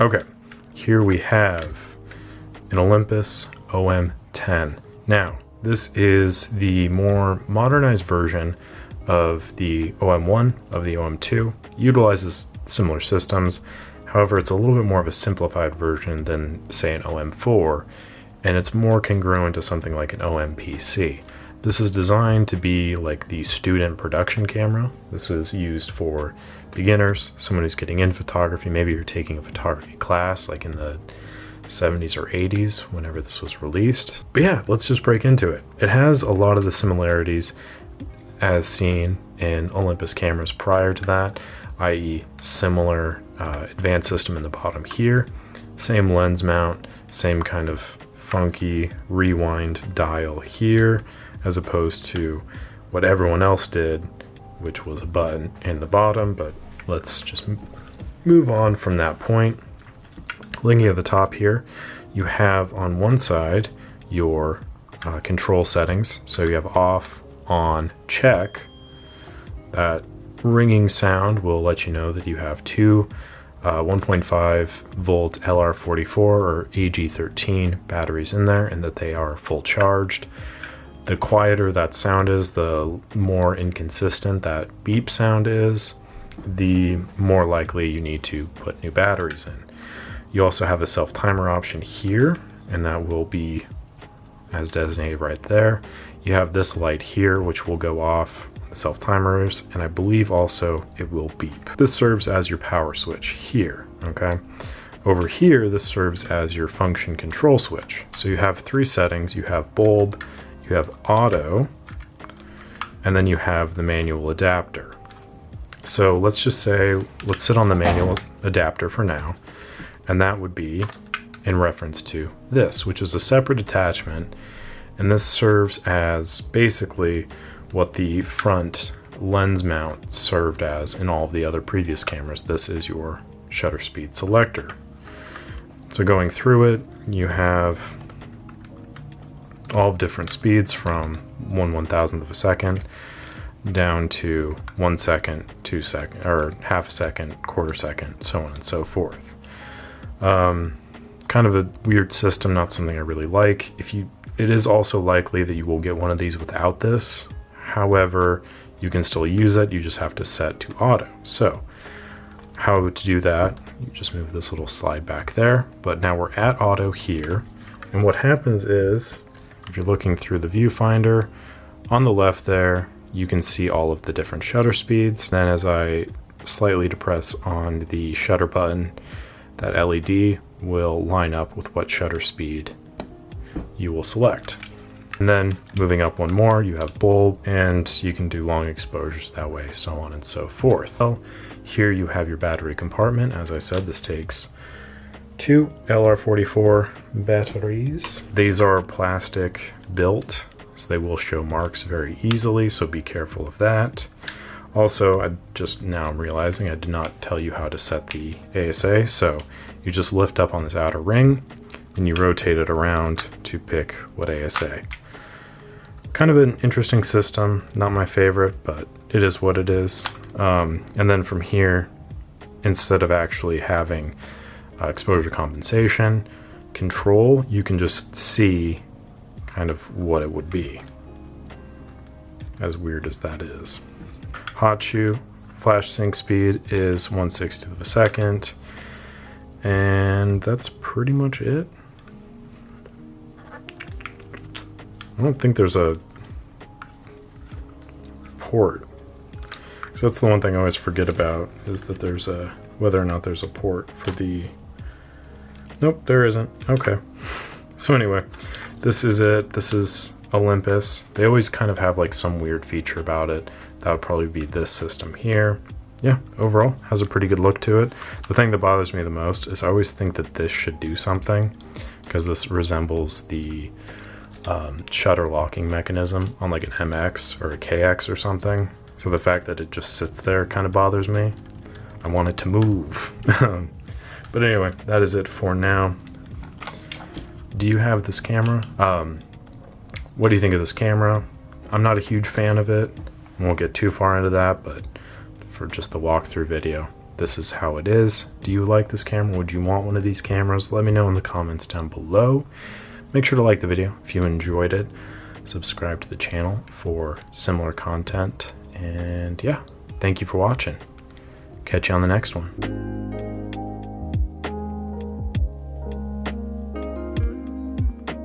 Okay, here we have an Olympus OM10. Now, this is the more modernized version of the OM1, of the OM2. Utilizes similar systems. However, it's a little bit more of a simplified version than, say, an OM4, and it's more congruent to something like an OMPC. This is designed to be like the student production camera. This is used for beginners, someone who's getting in photography. Maybe you're taking a photography class like in the 70s or 80s, whenever this was released. But yeah, let's just break into it. It has a lot of the similarities as seen in Olympus cameras prior to that, i.e. similar advanced system in the bottom here, same lens mount, same kind of funky rewind dial here, as opposed to what everyone else did, which was a button in the bottom. But let's just move on from that point. Looking at the top here, you have on one side your control settings. So you have off, on, check. That ringing sound will let you know that you have two 1.5 volt LR44 or AG13 batteries in there, and that they are full charged. The quieter that sound is, the more inconsistent that beep sound is, the more likely you need to put new batteries in. You also have a self-timer option here, and that will be as designated right there. You have this light here, which will go off the self-timers, and I believe also it will beep. This serves as your power switch here, okay? Over here, this serves as your function control switch. So you have three settings. You have bulb, you have auto, and then you have the manual adapter. So let's just say, let's sit on the manual adapter for now, and that would be in reference to this, which is a separate attachment, and this serves as basically what the front lens mount served as in all of the other previous cameras. This is your shutter speed selector. So going through it, you have all of different speeds from 1/1000th of a second down to 1 second, 2 second, or half a second, quarter second, so on and so forth. Kind of a weird system, not something I really like. It is also likely that you will get one of these without this. However, you can still use it. You just have to set to auto. So how to do that, you just move this little slide back there. But now we're at auto here. And what happens is, if you're looking through the viewfinder, on the left there, you can see all of the different shutter speeds. Then as I slightly depress on the shutter button, that LED will line up with what shutter speed you will select. And then moving up one more, you have bulb, and you can do long exposures that way, so on and so forth. So here you have your battery compartment. As I said, this takes two LR44 batteries. These are plastic built, so they will show marks very easily, so be careful of that. Also, I just now I'm realizing I did not tell you how to set the ASA, so you just lift up on this outer ring and you rotate it around to pick what ASA. Kind of an interesting system, not my favorite, but it is what it is. And then from here, instead of actually having exposure compensation control, you can just see kind of what it would be, as weird as that is. Hot shoe flash sync speed is 1/60th of a second, and that's pretty much it. I don't think there's a port. So that's the one thing I always forget about, is that there's whether or not there's a port for the, nope, there isn't. Okay. So anyway, this is it. This is Olympus. They always kind of have like some weird feature about it. That would probably be this system here. Yeah, overall has a pretty good look to it. The thing that bothers me the most is I always think that this should do something, because this resembles the shutter locking mechanism on like an MX or a KX or something. So the fact that it just sits there kind of bothers me. I want it to move. But anyway, that is it for now. Do you have this camera? What do you think of this camera? I'm not a huge fan of it. I won't get too far into that, but for just the walkthrough video, this is how it is. Do you like this camera? Would you want one of these cameras? Let me know in the comments down below. Make sure to like the video if you enjoyed it. Subscribe to the channel for similar content. And yeah, thank you for watching. Catch you on the next one.